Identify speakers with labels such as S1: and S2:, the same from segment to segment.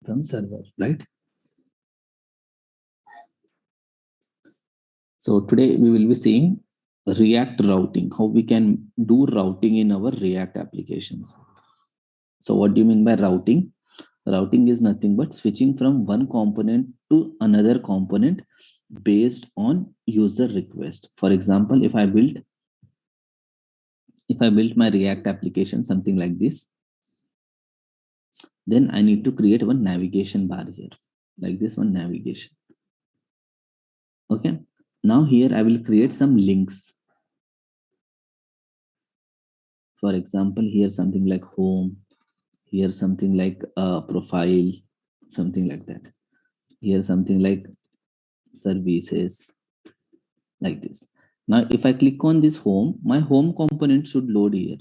S1: from server, right? So today we will be seeing React routing, how we can do routing in our React applications. So what do you mean by routing? Routing is nothing but switching from one component to another component based on user request. For example, if I built my React application something like this, then I need to create one navigation bar here, like this one navigation. Okay. Now here I will create some links. For example, here something like home, here something like profile, something like that. Here something like services, like this. Now, if I click on this home, my home component should load here.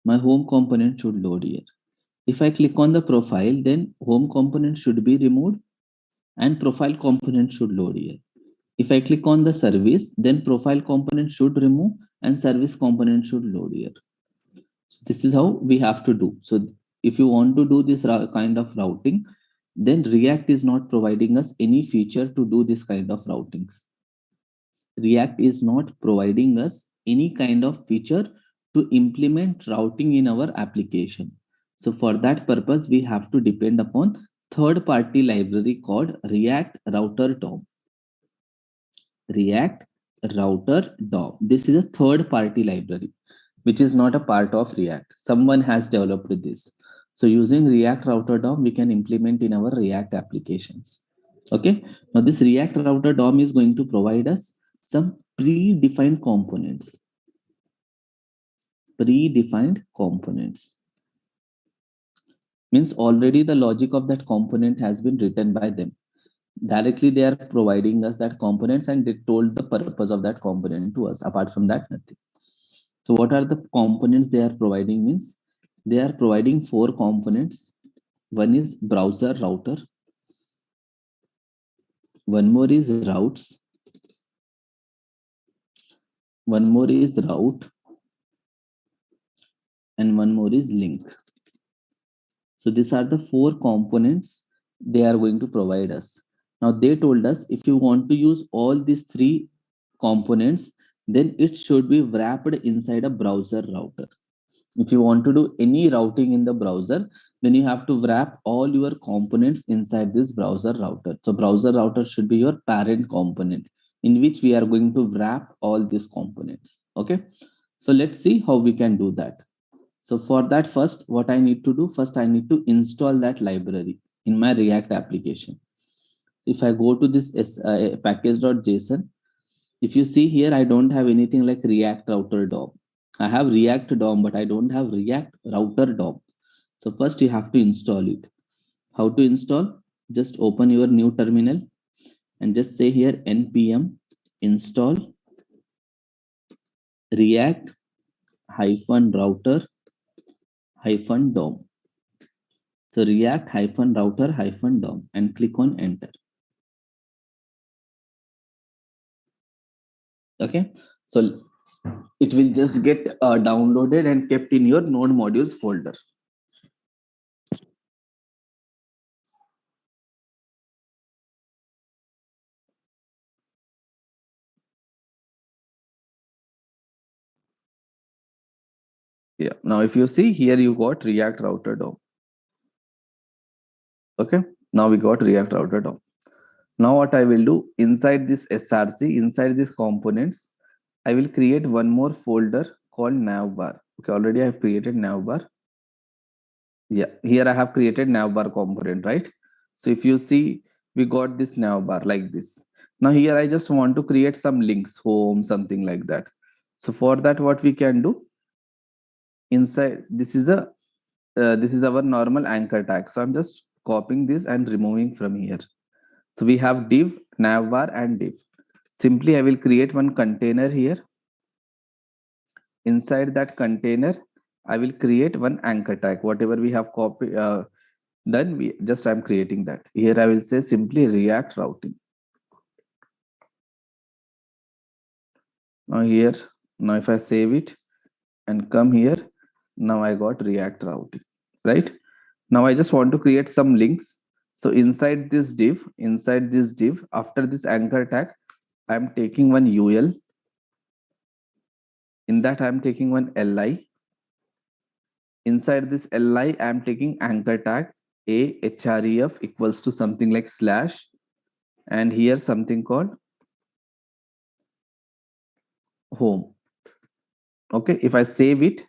S1: My home component should load here. If I click on the profile, then home component should be removed and profile component should load here. If I click on the service, then profile component should remove and service component should load here. So this is how we have to do. So if you want to do this kind of routing, then React is not providing us any feature to do this kind of routings. React is not providing us any kind of feature to implement routing in our application. So for that purpose, we have to depend upon third-party library called React Router DOM. React Router DOM. This is a third-party library, which is not a part of React. Someone has developed this. So using React Router DOM, we can implement in our React applications. Okay. Now this React Router DOM is going to provide us some predefined components. Predefined components means already the logic of that component has been written by them. Directly they are providing us that components and they told the purpose of that component to us. Apart from that, nothing. So what are the components they are providing means they are providing 4 components. One is browser router. One more is routes. One more is route. And one more is link. So these are the 4 components they are going to provide us. Now they told us if you want to use all these 3 components, then it should be wrapped inside a browser router. If you want to do any routing in the browser, then you have to wrap all your components inside this browser router. So browser router should be your parent component in which we are going to wrap all these components. Okay. So let's see how we can do that. So for that, first, what I need to do, first I need to install that library in my React application. If I go to this package.json, if you see here, I don't have anything like React Router DOM. I have React DOM, but I don't have React Router DOM. So first you have to install it. How to install? Just open your new terminal and just say here npm install React -router -DOM. So React -router -DOM and click on enter. Okay. So it will just get downloaded and kept in your node modules folder. Yeah. Now, if you see here, you got React Router DOM. Okay. Now we got React Router DOM. Now what I will do inside this SRC, inside these components, I will create one more folder called navbar. Okay. Already I have created navbar. Yeah. Here I have created navbar component, right? So if you see, we got this navbar like this. Now here I just want to create some links, home, something like that. So for that, what we can do inside, this is our normal anchor tag. So I'm just copying this and removing from here. So we have div, navbar, and div. Simply, I will create one container here. Inside that container, I will create one anchor tag. Whatever we have copied, done, I'm creating that. Here I will say simply React routing. Now here, now if I save it and come here, now I got React routing, right? Now I just want to create some links. So inside this div, after this anchor tag, I'm taking one UL. In that, I'm taking one LI. Inside this LI, I'm taking anchor tag a href equals to something like slash, and here something called home. Okay, if I save it,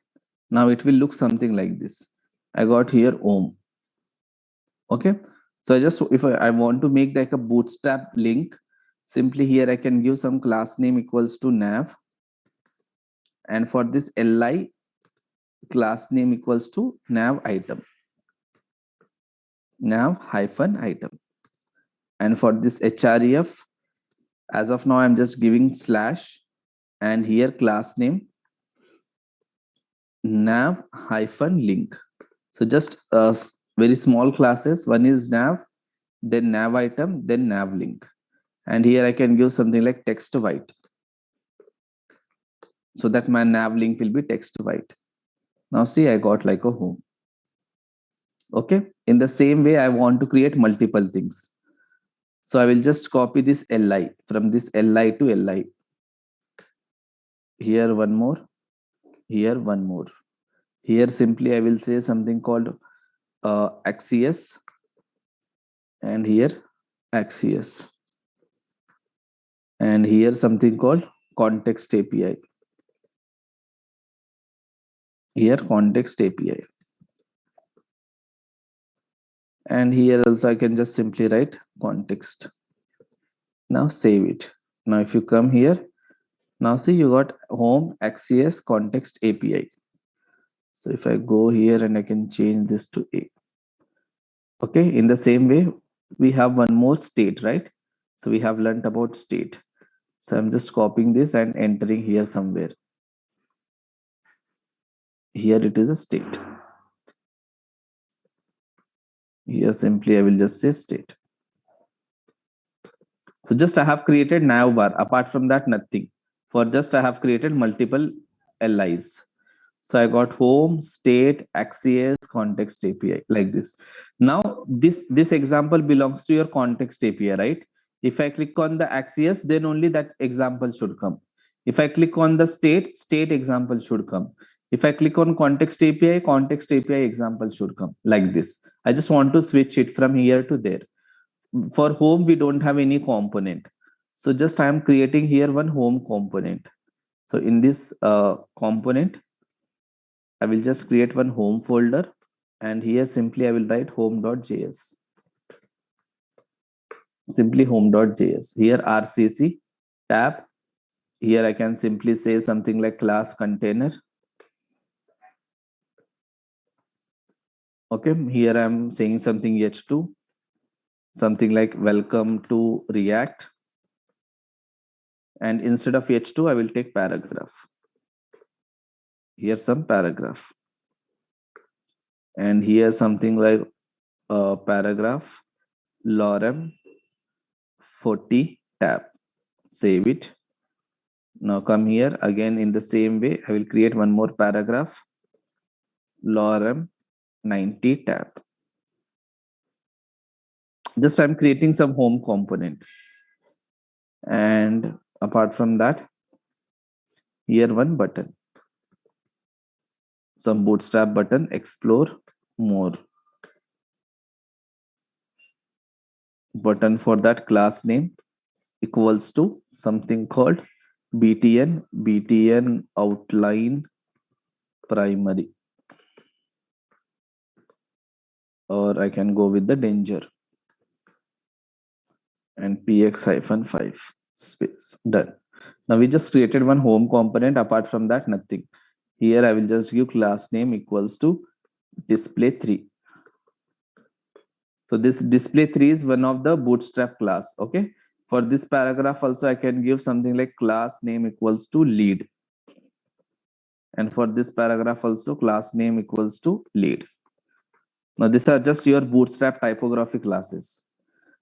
S1: now it will look something like this. I got here home. Okay, so if I want to make like a bootstrap link, simply here I can give some class name equals to nav, and for this li, class name equals to nav hyphen item, and for this href, as of now I'm just giving slash, and here class name nav hyphen link. So just very small classes. One is nav, then nav item, then nav link, and here I can give something like text white, so that my nav link will be text white. Now see, I got like a home. Okay, in the same way I want to create multiple things. So I will just copy this li, from this li to li, here one more, here one more. Here simply I will say something called Axios, and here Axios, and here something called context API, here context API, and here also I can just simply write context. Now save it. Now if you come here, now see, you got home Axios context API. So if I go here and I can change this to A. Okay, in the same way, we have one more state, right? So we have learned about state. So I'm just copying this and entering here somewhere. Here it is a state. Here simply I will just say state. So just I have created navbar. Apart from that, nothing. For just I have created multiple LIs. So I got home, state, Axios, context API, like this. Now this example belongs to your context API, right? If I click on the Axios, then only that example should come. If I click on the state example should come. If I click on context API example should come, like this. I just want to switch it from here to there. For home, we don't have any component. So just I am creating here one home component. So in this component, I will just create one home folder, and here simply I will write home.js. Simply home.js. Here RCC tab. Here I can simply say something like class container. Okay, here I'm saying something h2, something like welcome to React. And instead of h2, I will take paragraph. Here some paragraph. And here something like paragraph lorem 40 tab. Save it. Now come here again in the same way. I will create one more paragraph lorem 90 tab. Just I'm creating some home component. And apart from that, here one button. Some bootstrap button, explore more. Button for that class name equals to something called btn outline primary, or I can go with the danger, and px-5 space. Done. Now we just created one home component. Apart from that, nothing. Here I will just give class name equals to display3. So this display3 is one of the bootstrap class. Okay, for this paragraph also I can give something like class name equals to lead, and for this paragraph also class name equals to lead. Now these are just your bootstrap typography classes.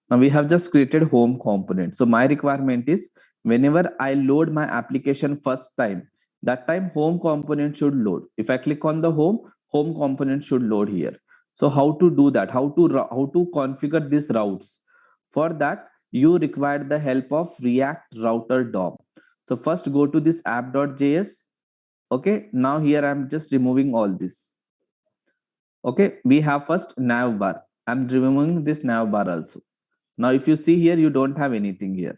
S1: Now we have just created home component. So my requirement is whenever I load my application first time, that time home component should load. If I click on the home component should load here. So how to do that? How to configure these routes? For that, you require the help of React Router DOM. So first go to this app.js. Okay, now here I'm just removing all this. Okay, we have first nav bar. I'm removing this nav bar also. Now if you see here, you don't have anything here.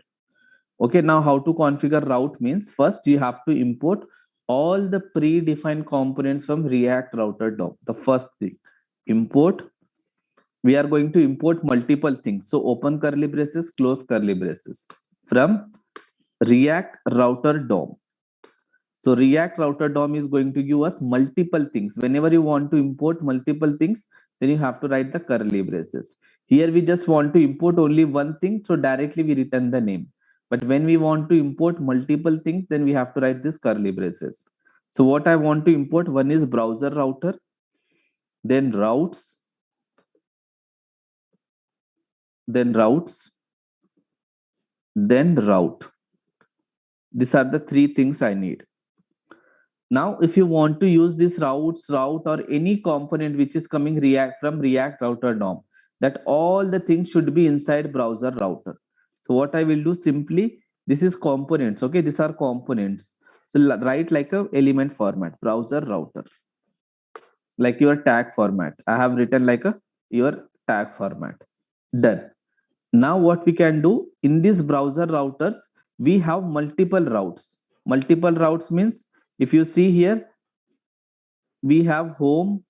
S1: Okay, now how to configure route means first you have to import all the predefined components from React Router DOM. The first thing, import. We are going to import multiple things. So open curly braces, close curly braces from React Router DOM. So React Router DOM is going to give us multiple things. Whenever you want to import multiple things, then you have to write the curly braces. Here we just want to import only one thing, so directly we return the name. But when we want to import multiple things, then we have to write this curly braces. So what I want to import, one is browser router, then routes, then routes, then route. These are the three things I need. Now, if you want to use this route or any component which is coming from React Router DOM, that all the things should be inside browser router. So what I will do simply, this is components. Okay, these are components. So write like a element format, browser router, like your tag format. I have written like your tag format. Done. Now what we can do in these browser routers, we have multiple routes. Multiple routes means if you see here, we have home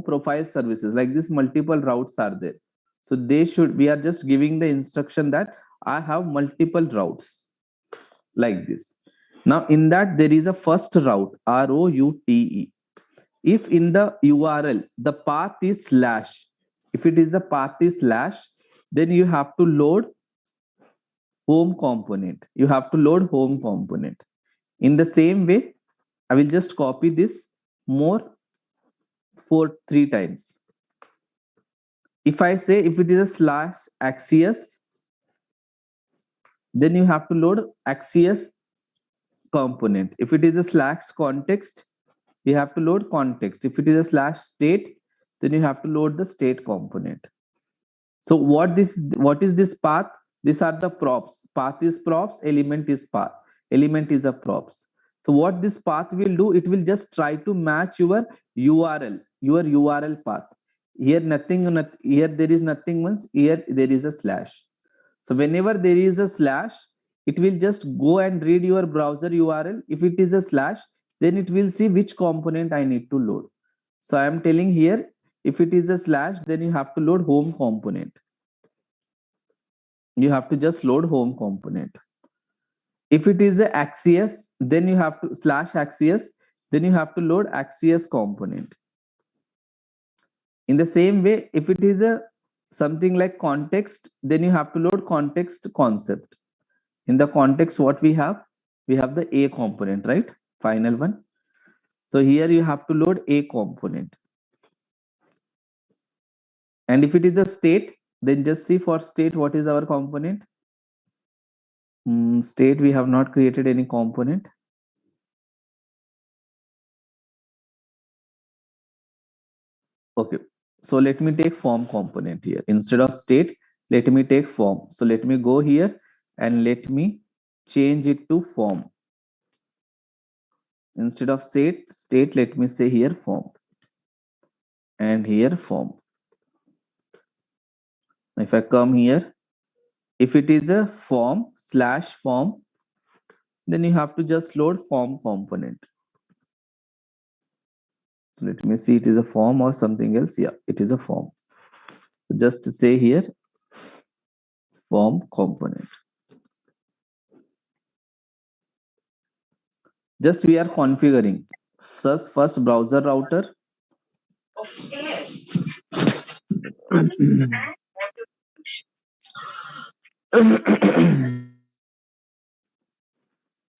S1: profile services, like this multiple routes are there. So we are just giving the instruction that I have multiple routes like this. Now in that there is a first route, route. If in the URL the path is slash, if it is the path is slash, then you have to load home component. You have to load home component. In the same way, I will just copy this more for 3 times. If I say if it is a slash Axios, then you have to load Axios component. If it is a slash context, you have to load context. If it is a slash state, then you have to load the state component. So what is this path? These are the props. Path is props, element is path. Element is a props. So what this path will do, it will just try to match your URL path. Here here there is nothing means here there is a slash. So whenever there is a slash, it will just go and read your browser URL. If it is a slash, then it will see which component I need to load. So I am telling here, if it is a slash, then you have to load home component. You have to just load home component. If it is a Axios, then you have to slash Axios, then you have to load Axios component. In the same way, if it is a something like context, then you have to load context concept. In the context, what we have the A component, right? Final one. So here you have to load A component. And if it is the state, then just see for state, what is our component? State, we have not created any component. Okay, so let me take form component here. Instead of state, let me take form. So let me go here and let me change it to form. Instead of state, let me say here form. And here form. If I come here, if it is a form slash form, then you have to just load form component. So let me see, it is a form or something else. Yeah, it is a form. So just to say here, form component. Just we are configuring. First browser router.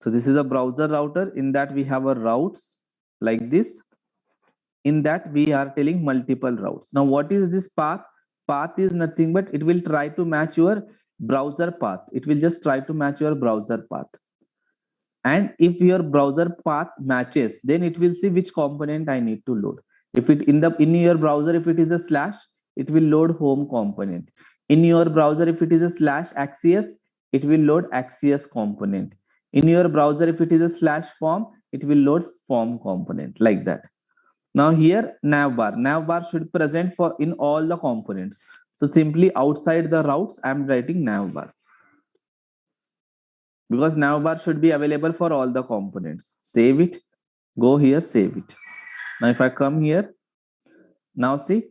S1: So this is a browser router. In that we have a routes like this. In that we are telling multiple routes. Now what is this path? Path is nothing but it will try to match your browser path. It will just try to match your browser path. And if your browser path matches, then it will see which component I need to load. If it in your browser, if it is a slash, it will load home component. In your browser, if it is a slash Axios, it will load Axios component. In your browser, if it is a slash form, it will load form component, like that. Now here nav bar should present for in all the components. So simply outside the routes, I'm writing nav bar, because navbar should be available for all the components. Save it, go here, save it. Now if I come here, now see,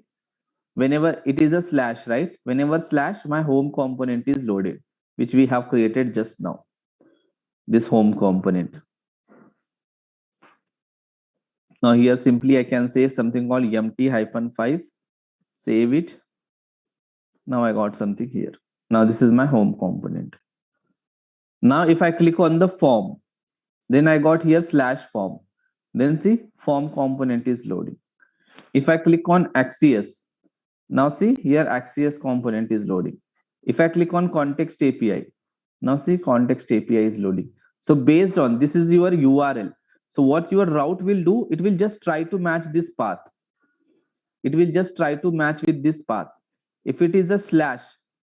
S1: whenever it is a slash, right? Whenever slash, my home component is loaded, which we have created just now, this home component. Now here simply I can say something called empty-5, save it. Now I got something here. Now this is my home component. Now if I click on the form, then I got here slash form. Then see, form component is loading. If I click on Axios, now see here Axios component is loading. If I click on context API, now see context API is loading. So based on this is your URL. So what your route will do, it will just try to match this path. It will just try to match with this path. If it is a slash,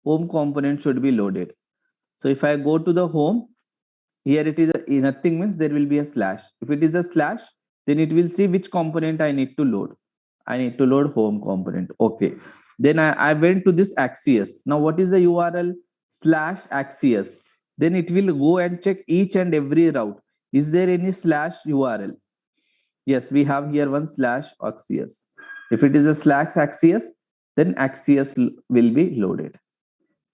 S1: home component should be loaded. So if I go to the home, here it is nothing means there will be a slash. If it is a slash, then it will see which component I need to load. I need to load home component. Okay. Then I went to this Axios. Now what is the URL? Slash Axios. Then it will go and check each and every route. Is there any slash URL? Yes, we have here one slash Axios. If it is a slash Axios, then Axios will be loaded.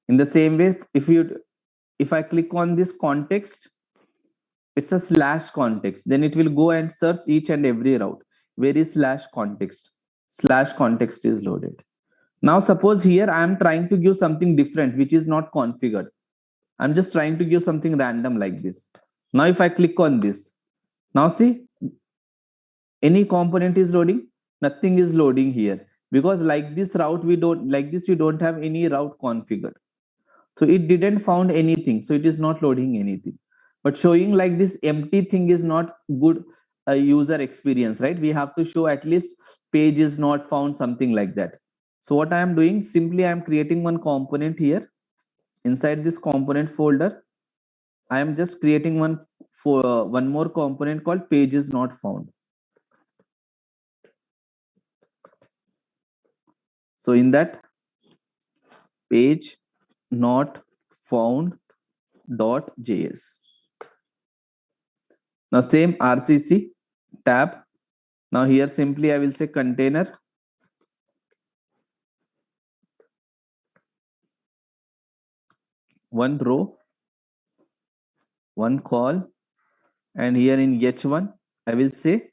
S1: In the same way, if I click on this context, it's a slash context, then it will go and search each and every route. Where is slash context? Slash context is loaded. Now suppose here I am trying to give something different which is not configured. I'm just trying to give something random like this. Now if I click on this, now see, any component is loading? Nothing is loading here, because like this route we don't have any route configured. So it didn't found anything, so it is not loading anything. But showing like this empty thing is not good user experience, right? We have to show at least page is not found, something like that. So what I am doing, simply I am creating one component here. Inside this component folder, I am just creating one more component called page is not found. So in that, page not found .js. Now same RCC tab. Now here simply I will say container. One row, one call, and here in H1 I will say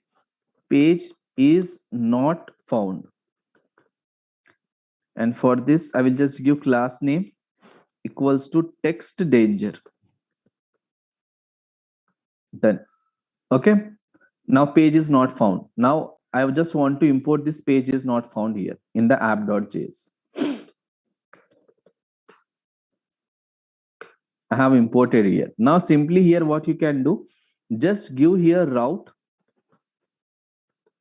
S1: page is not found. And for this I will just give class name equals to text danger. Done. Okay. Now page is not found. Now I just want to import this page is not found here in the app.js. I have imported here. Now simply here what you can do, just give here route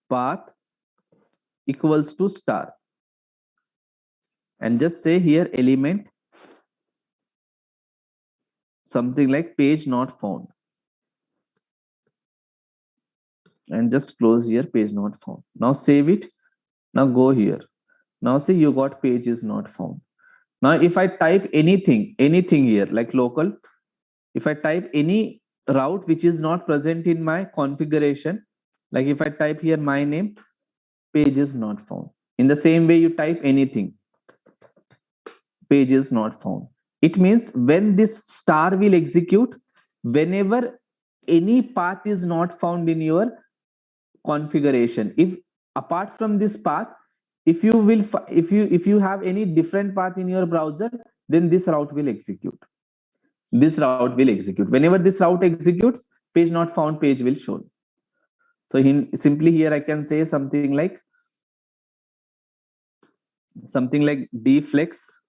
S1: path equals to star, and just say here element something like page not found, and just close here page not found. Now save it. Now go here. Now see, you got page is not found. Now if I type anything here like local, if I type any route which is not present in my configuration, like if I type here my name, page is not found. In the same way, you type anything, page is not found. It means when this star will execute, whenever any path is not found in your configuration, if apart from this path, if you have any different path in your browser, then this route will execute. This route will execute. Whenever this route executes, page not found page will show. So simply here I can say something like deflex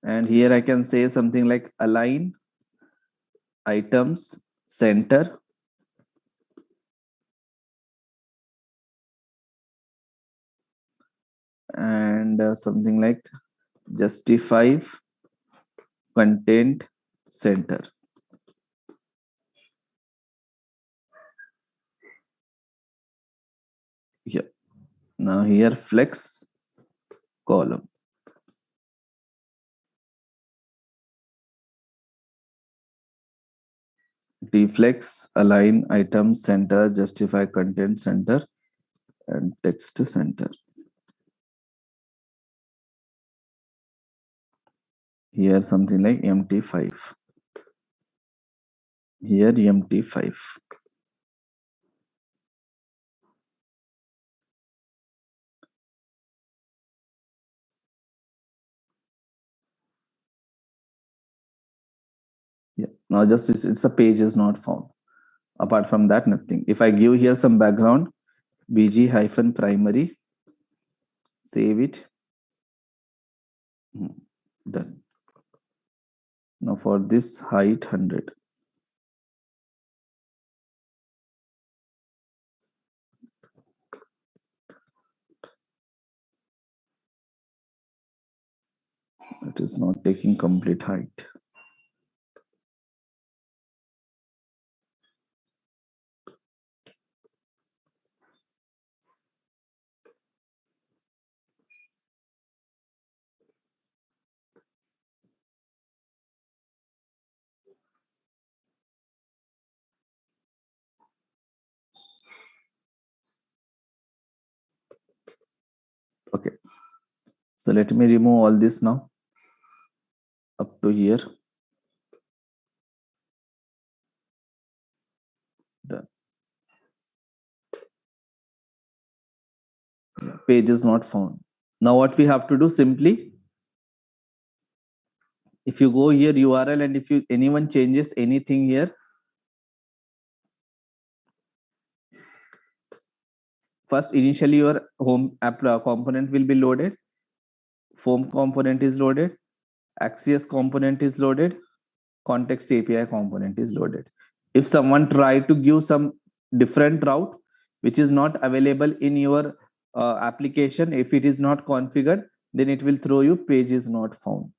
S1: And here I can say something like align items center. And something like justify content center. Here. Now here flex column. Deflex align item center, justify content center, and text center. Here something like MT5. Here MT5. Yeah. Now just it's a page is not found. Apart from that, nothing. If I give here some background, bg-primary, save it. Done. Now for this height 100. It is not taking complete height. Okay. So let me remove all this now. Up to here. Done. Page is not found. Now what we have to do simply, if you go here URL and if you anyone changes anything here, first initially your home app component will be loaded, form component is loaded, Axios component is loaded, context API component is loaded. If someone try to give some different route which is not available in your application, if it is not configured, then it will throw you page is not found.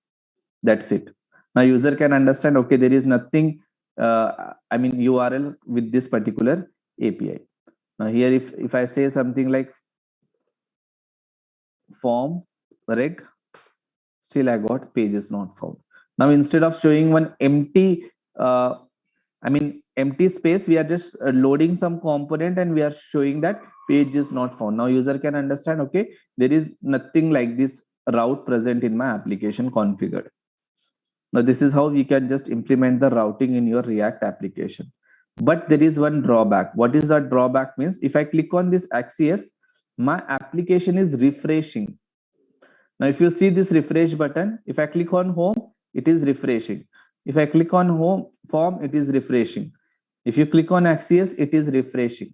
S1: That's it. Now user can understand, okay, there is nothing, I mean URL with this particular API. Now here if I say something like form reg, still I got page is not found. Now instead of showing one empty empty space, we are just loading some component and we are showing that page is not found. Now user can understand, okay, there is nothing like this route present in my application configured. Now this is how we can just implement the routing in your React application. But there is one drawback. What is that drawback means? If I click on this Axios, my application is refreshing. Now if you see this refresh button, if I click on home, it is refreshing. If I click on home form, it is refreshing. If you click on Axios, it is refreshing.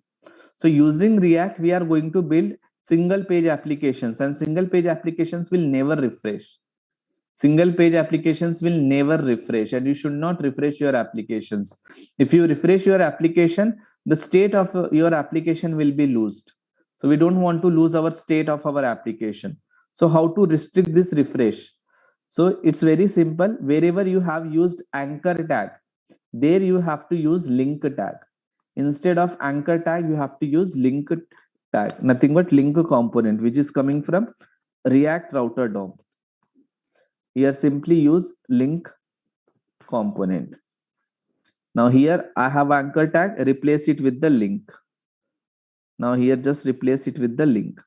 S1: So using React, we are going to build single page applications, and single page applications will never refresh. Single page applications will never refresh, and you should not refresh your applications. If you refresh your application, the state of your application will be lost. So we don't want to lose our state of our application. So how to restrict this refresh? So it's very simple. Wherever you have used anchor tag, there you have to use link tag. Instead of anchor tag, you have to use link tag, nothing but link component, which is coming from React Router DOM. Here simply use link component. Now here I have anchor tag, replace it with the link. Now here just replace it with the link.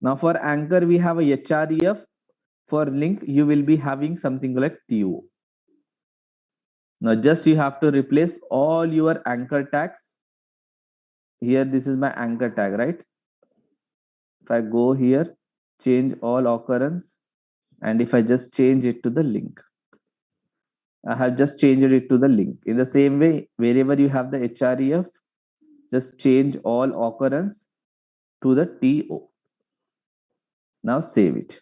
S1: Now for anchor we have a href. For link you will be having something like to. Now just you have to replace all your anchor tags. Here this is my anchor tag, right? If I go here, change all occurrence, and if I just change it to the link, I have just changed it to the link. In the same way, wherever you have the href, just change all occurrence to the to. Now save it.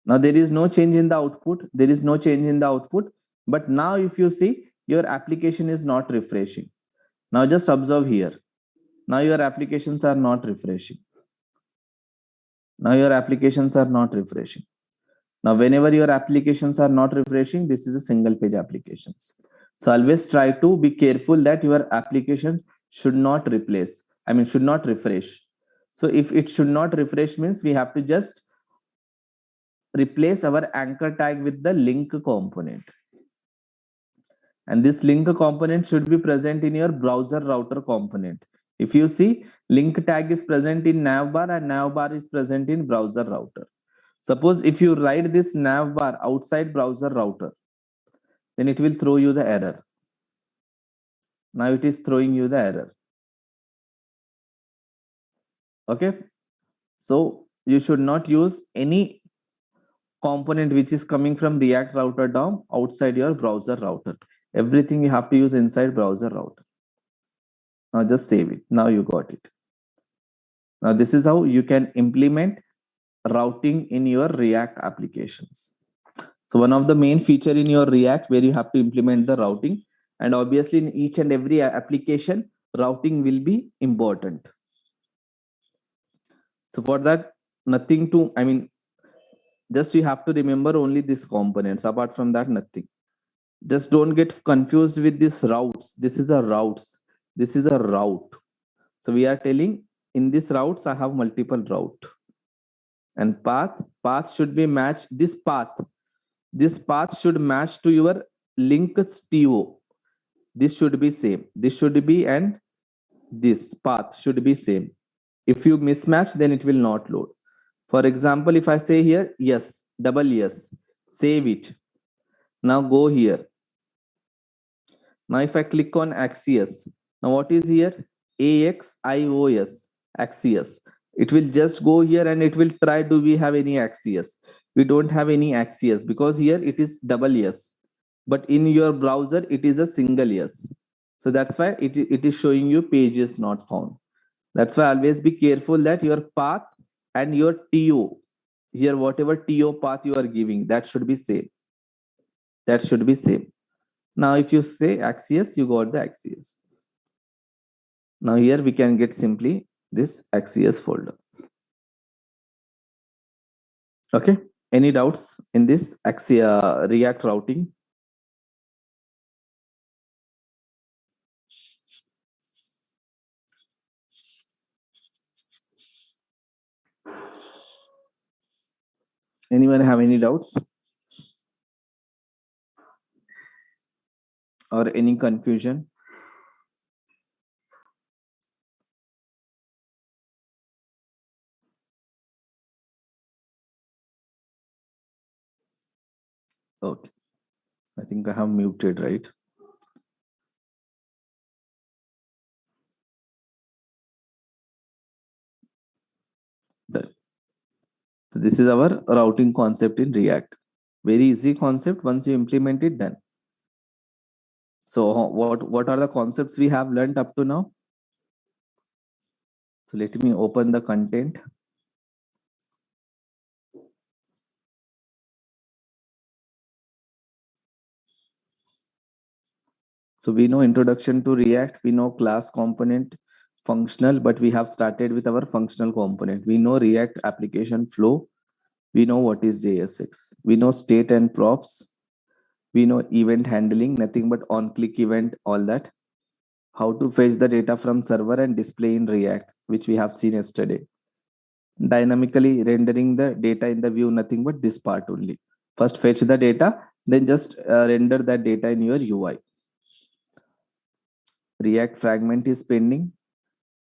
S1: Now there is no change in the output. There is no change in the output. But now if you see, your application is not refreshing. Now just observe here. Now your applications are not refreshing. Now your applications are not refreshing. Now whenever your applications are not refreshing, this is a single page applications. So always try to be careful that your application should not replace. I mean, should not refresh. So if it should not refresh means we have to just replace our anchor tag with the link component. And this link component should be present in your browser router component. If you see, link tag is present in navbar and navbar is present in browser router. Suppose if you write this navbar outside browser router, then it will throw you the error. Now it is throwing you the error. Okay. So you should not use any component which is coming from React Router DOM outside your browser router. Everything you have to use inside browser router. Now just save it. Now you got it. Now this is how you can implement routing in your React applications. So one of the main feature in your React where you have to implement the routing, and obviously in each and every application, routing will be important. So for that, nothing to, I mean, just you have to remember only these components. Apart from that, nothing. Just don't get confused with these routes. This is a routes. This is a route. So we are telling in these routes, I have multiple route. And path should be matched. This path should match to your linked TO. This should be same. This should be, and this path should be same. If you mismatch, then it will not load. For example, if I say here, yes, double yes, save it. Now go here. Now if I click on Axios, now what is here? AXIOS, Axios. It will just go here and it will try, do we have any Axios? We don't have any Axios because here it is double yes. But in your browser, it is a single yes. So that's why it is showing you pages not found. That's why always be careful that your path and your TO, here whatever TO path you are giving, that should be same. That should be same. Now if you say Axios, you got the Axios. Now here we can get simply this Axios folder. Okay. Any doubts in this React routing? Anyone have any doubts or any confusion? Okay. I think I have muted, right? Done. So this is our routing concept in React. Very easy concept. Once you implement it, done. So what are the concepts we have learned up to now? So let me open the content. So we know introduction to React, we know class component, functional, but we have started with our functional component. We know React application flow. We know what is JSX. We know state and props. We know event handling, nothing but on-click event, all that. How to fetch the data from server and display in React, which we have seen yesterday. Dynamically rendering the data in the view, nothing but this part only. First fetch the data, then just render that data in your UI. React fragment is pending.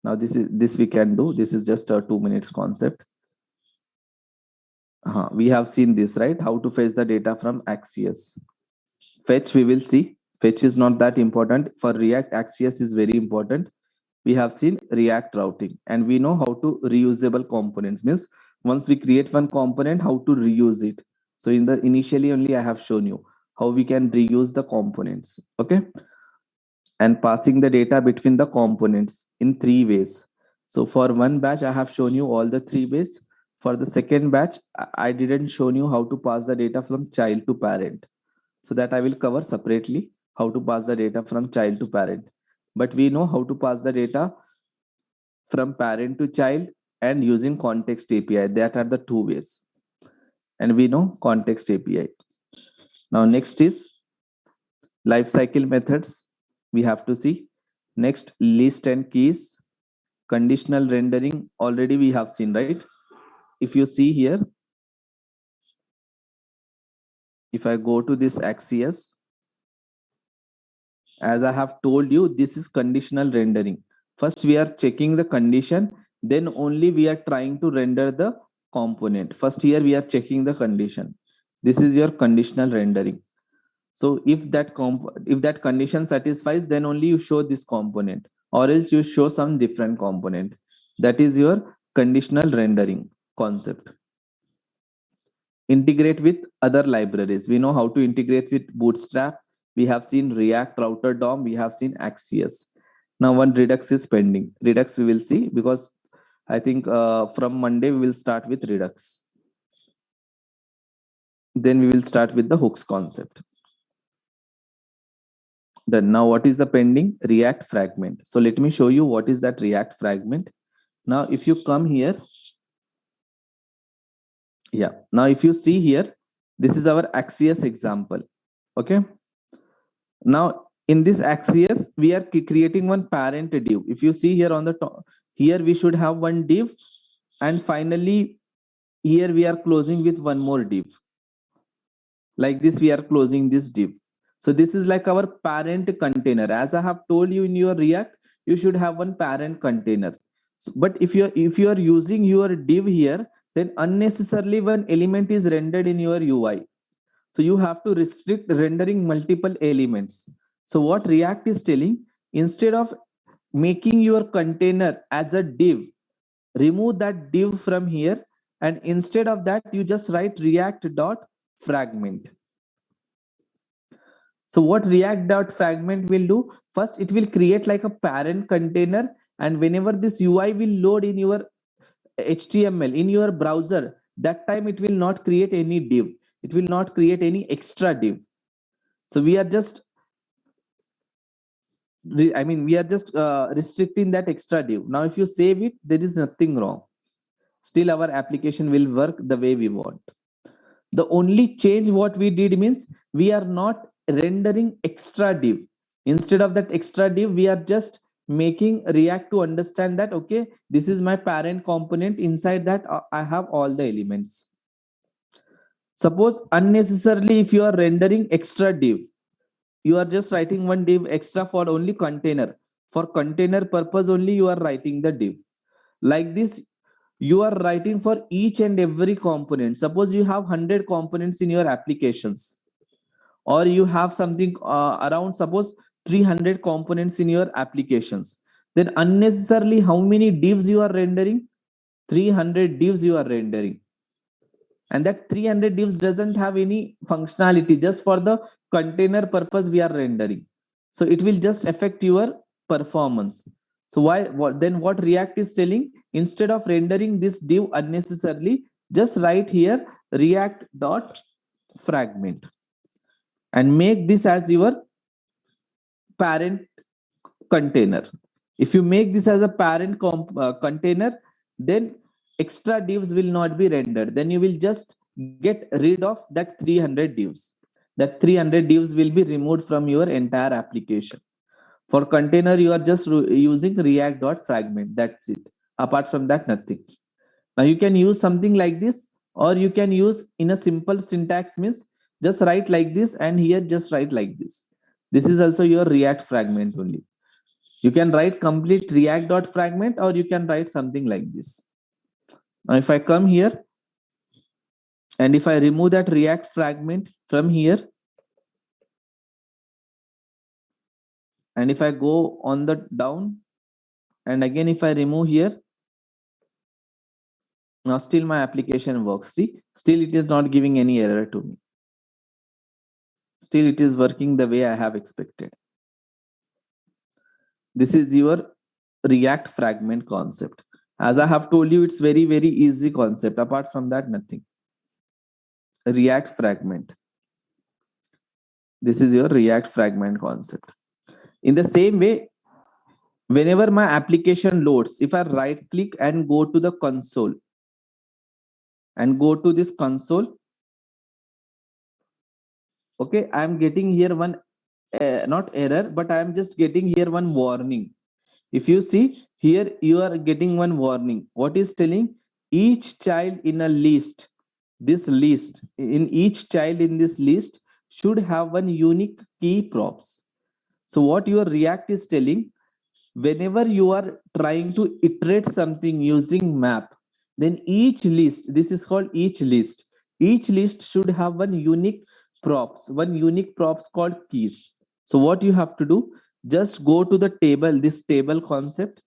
S1: Now this we can do. This is just a 2 minutes concept. We have seen this, right? How to fetch the data from Axios. Fetch we will see. Fetch is not that important. For React, Axios is very important. We have seen React routing, and we know how to reusable components. Means once we create one component, how to reuse it. So in the initially only I have shown you how we can reuse the components. Okay. And passing the data between the components in 3 ways. So for one batch, I have shown you all the 3 ways. For the second batch, I didn't show you how to pass the data from child to parent. So that I will cover separately, how to pass the data from child to parent. But we know how to pass the data from parent to child and using context API. That are the two ways. And we know context API. Now next is lifecycle methods. We have to see. Next, list and keys. Conditional rendering, already we have seen, right? If you see here, if I go to this Axios, as I have told you, this is conditional rendering. First, we are checking the condition, then only we are trying to render the component. First, here we are checking the condition. This is your conditional rendering. So if that condition satisfies, then only you show this component, or else you show some different component. That is your conditional rendering concept. Integrate with other libraries. We know how to integrate with Bootstrap. We have seen React Router DOM. We have seen Axios. Now one Redux is pending. Redux we will see, because I think from Monday we will start with Redux. Then we will start with the hooks concept. Then now what is the pending? React fragment. So let me show you what is that React fragment. Now if you come here, yeah, now if you see here, this is our Axios example. Okay. Now in this Axios, we are creating one parent div. If you see here on the top, here we should have one div, and finally here we are closing with one more div. Like this, we are closing this div. So this is like our parent container. As I have told you in your React, you should have one parent container. So, but if you are using your div here, then unnecessarily one element is rendered in your UI. So you have to restrict rendering multiple elements. So what React is telling, instead of making your container as a div, remove that div from here, and instead of that, you just write react.fragment. So what react.fragment will do, first it will create like a parent container, and whenever this UI will load in your HTML in your browser, that time it will not create any div. It will not create any extra div. So we are just restricting that extra div. Now if you save it, there is nothing wrong. Still our application will work the way we want. The only change what we did means we are not rendering extra div. Instead of that extra div, we are just making React to understand that, okay, this is my parent component. Inside that, I have all the elements. Suppose unnecessarily, if you are rendering extra div, you are just writing one div extra for only container. For container purpose only, you are writing the div. Like this, you are writing for each and every component. Suppose you have 100 components in your applications, or you have something around, suppose 300 components in your applications. Then unnecessarily, how many divs you are rendering? 300 divs you are rendering. And that 300 divs doesn't have any functionality, just for the container purpose we are rendering. So it will just affect your performance. So what React is telling, instead of rendering this div unnecessarily, just write here react.fragment and make this as your parent container. If you make this as a parent container, then extra divs will not be rendered. Then you will just get rid of that 300 divs. That 300 divs will be removed from your entire application. For container, you are just using react.fragment. That's it. Apart from that, nothing. Now you can use something like this, or you can use in a simple syntax, means just write like this, and here just write like this. This is also your React fragment only. You can write complete react.fragment, or you can write something like this. Now if I come here, and if I remove that React fragment from here, and if I go on the down, and again if I remove here, now still my application works. See, still it is not giving any error to me. Still it is working the way I have expected. This is your React fragment concept. As I have told you, it's very, very easy concept. Apart from that, nothing. React fragment. This is your React fragment concept. In the same way, whenever my application loads, if I right click and go to the console and go to this console, okay, I'm getting here one, not error, but I'm just getting here one warning. If you see here, you are getting one warning. What is telling? Each child in a list, this list, in each child in this list should have one unique key props. So what your React is telling, whenever you are trying to iterate something using map, then each list, this is called each list should have one unique props called keys. So what you have to do, just go to the table, this table concept.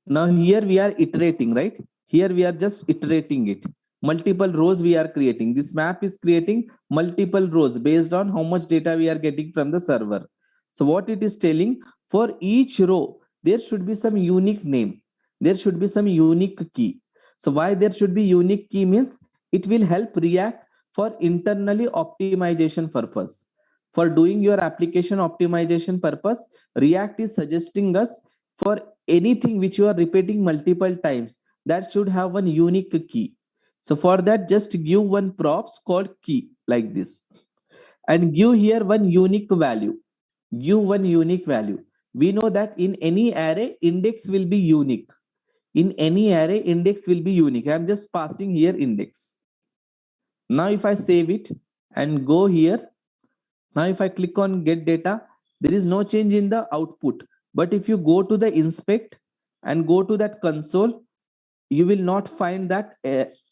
S1: Now here we are iterating, right? Here we are just iterating it. Multiple rows we are creating. This map is creating multiple rows based on how much data we are getting from the server. So what it is telling, for each row, there should be some unique name. There should be some unique key. So why there should be unique key means it will help React for internally optimization purpose. For doing your application optimization purpose, React is suggesting us for anything which you are repeating multiple times, that should have one unique key. So for that, just give one props called key like this, and give here one unique value. Give one unique value. We know that in any array, index will be unique. In any array, index will be unique. I'm just passing here index. Now if I save it and go here, now if I click on get data, there is no change in the output. But if you go to the inspect and go to that console, you will not find that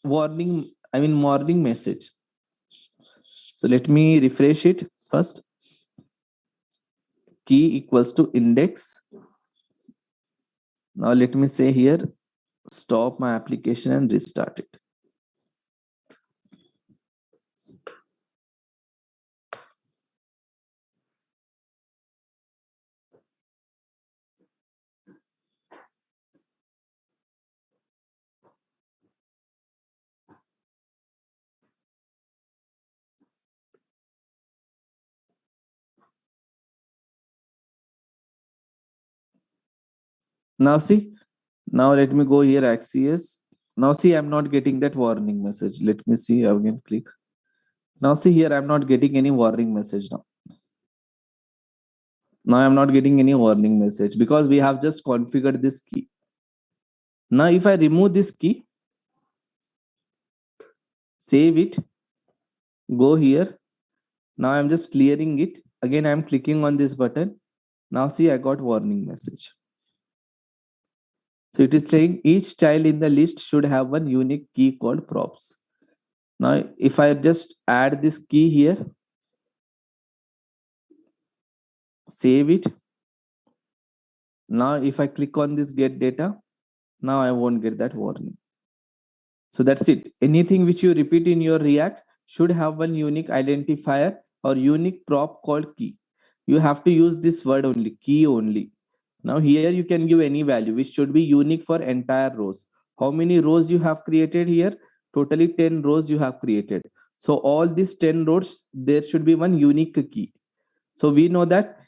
S1: warning message. So let me refresh it first. Key equals to index. Now let me say here, stop my application and restart it. Now see, now let me go here Axios. Now see, I'm not getting that warning message. Let me see again, click. Now see here, I'm not getting any warning message now. Now I'm not getting any warning message because we have just configured this key. Now if I remove this key, save it, go here. Now I'm just clearing it. Again, I'm clicking on this button. Now see, I got warning message. So it is saying each child in the list should have one unique key called props. Now if I just add this key here, save it. Now if I click on this get data, now I won't get that warning. So that's it. Anything which you repeat in your React should have one unique identifier or unique prop called key. You have to use this word only, key only. Now here you can give any value which should be unique for entire rows. How many rows you have created here? Totally 10 rows you have created. So all these 10 rows, there should be one unique key. So we know that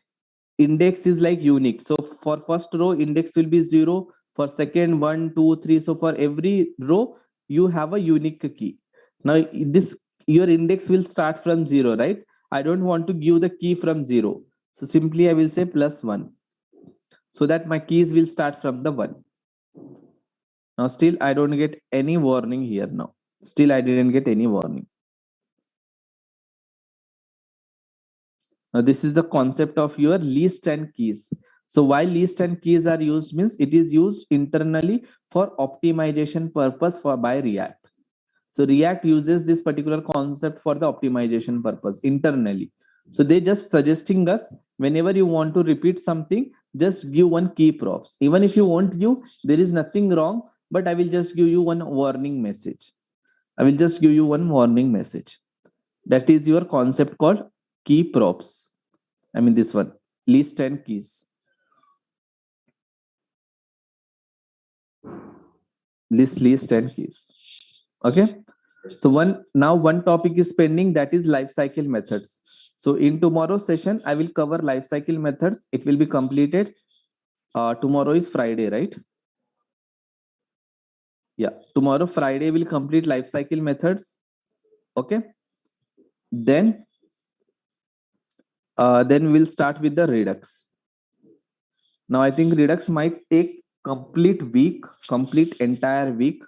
S1: index is like unique. So for first row, index will be 0. For second, 1, 2, 3. So for every row, you have a unique key. Now this, your index will start from 0, right? I don't want to give the key from 0. So simply I will say +1, so that my keys will start from the 1. Now still I don't get any warning here now. Still I didn't get any warning. Now this is the concept of your list and keys. So why list and keys are used means it is used internally for optimization purpose by React. So React uses this particular concept for the optimization purpose internally. So they just suggesting us, whenever you want to repeat something, just give one key props. Even if you won't give, there is nothing wrong, but I will just give you one warning message. I will just give you one warning message. That is your concept called key props. This one, list and keys. list and keys. Okay. So one topic is pending, that is life cycle methods. So in tomorrow's session, I will cover life cycle methods. It will be completed. Tomorrow is Friday, right? Yeah. Tomorrow, Friday, will complete life cycle methods. Okay. Then we'll start with the Redux. Now, I think Redux might take complete entire week,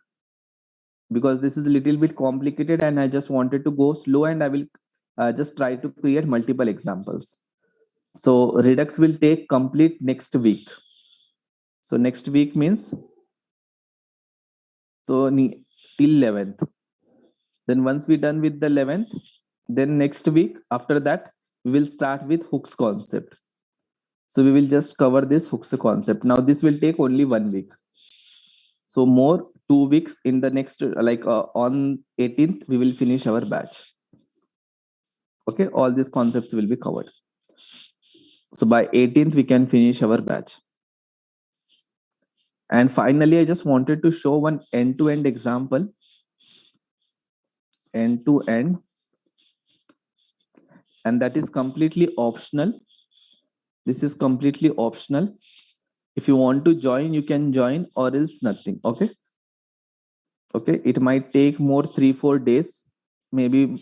S1: because this is a little bit complicated and I just wanted to go slow, and I will just try to create multiple examples. So Redux will take complete next week. So next week means till 11th. Then once we're done with the 11th, then next week after that, we will start with hooks concept. So we will just cover this hooks concept. Now this will take only 1 week. So more 2 weeks in the next, on 18th, we will finish our batch. Okay, all these concepts will be covered. So by 18th, we can finish our batch. And finally, I just wanted to show one end-to-end example. End-to-end. And that is completely optional. This is completely optional. If you want to join, you can join, or else nothing. Okay. Okay. It might take more 3-4 days. Maybe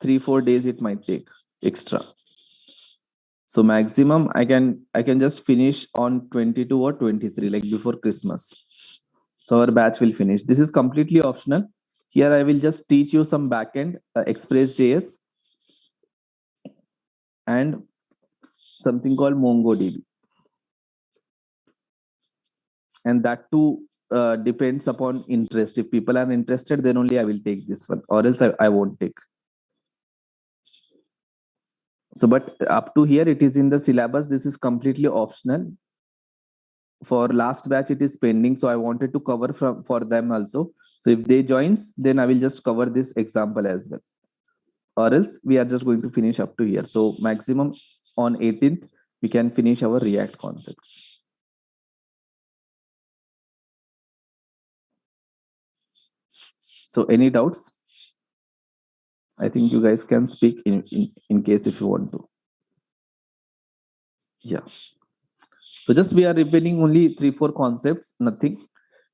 S1: 3-4 days it might take extra. So maximum I can just finish on 22 or 23, like before Christmas. So our batch will finish. This is completely optional. Here I will just teach you some backend Express.js and something called MongoDB. And that too depends upon interest. If people are interested, then only I will take this one, or else I won't take. So, but up to here, it is in the syllabus. This is completely optional. For last batch, it is pending. So I wanted to cover for them also. So if they joins, then I will just cover this example as well. Or else we are just going to finish up to here. So maximum on 18th, we can finish our React concepts. So any doubts? I think you guys can speak in case if you want to. Yeah. So just we are repeating only 3-4 concepts, nothing.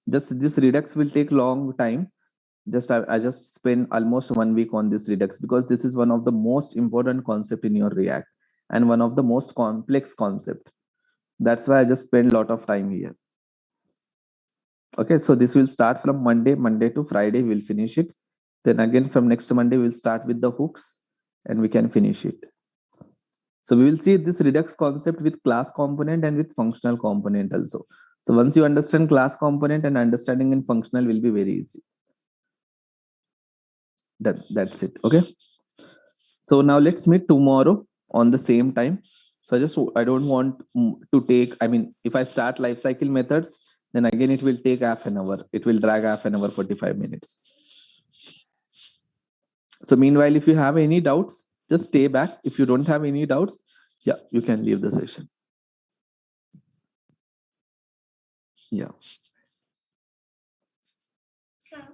S1: Just this Redux will take long time. Just I just spent almost 1 week on this Redux, because this is one of the most important concept in your React and one of the most complex concept. That's why I just spend a lot of time here. Okay, so this will start from Monday to Friday, we'll finish it. Then again from next Monday, we'll start with the hooks and we can finish it. So we will see this Redux concept with class component and with functional component also. So once you understand class component, and understanding in functional will be very easy. That's it. Okay. So now let's meet tomorrow on the same time. So I don't want to take, if I start lifecycle methods, then again it will take half an hour. It will drag half an hour, 45 minutes. So meanwhile, if you have any doubts, just stay back. If you don't have any doubts, yeah, you can leave the session. Yeah.
S2: Sir.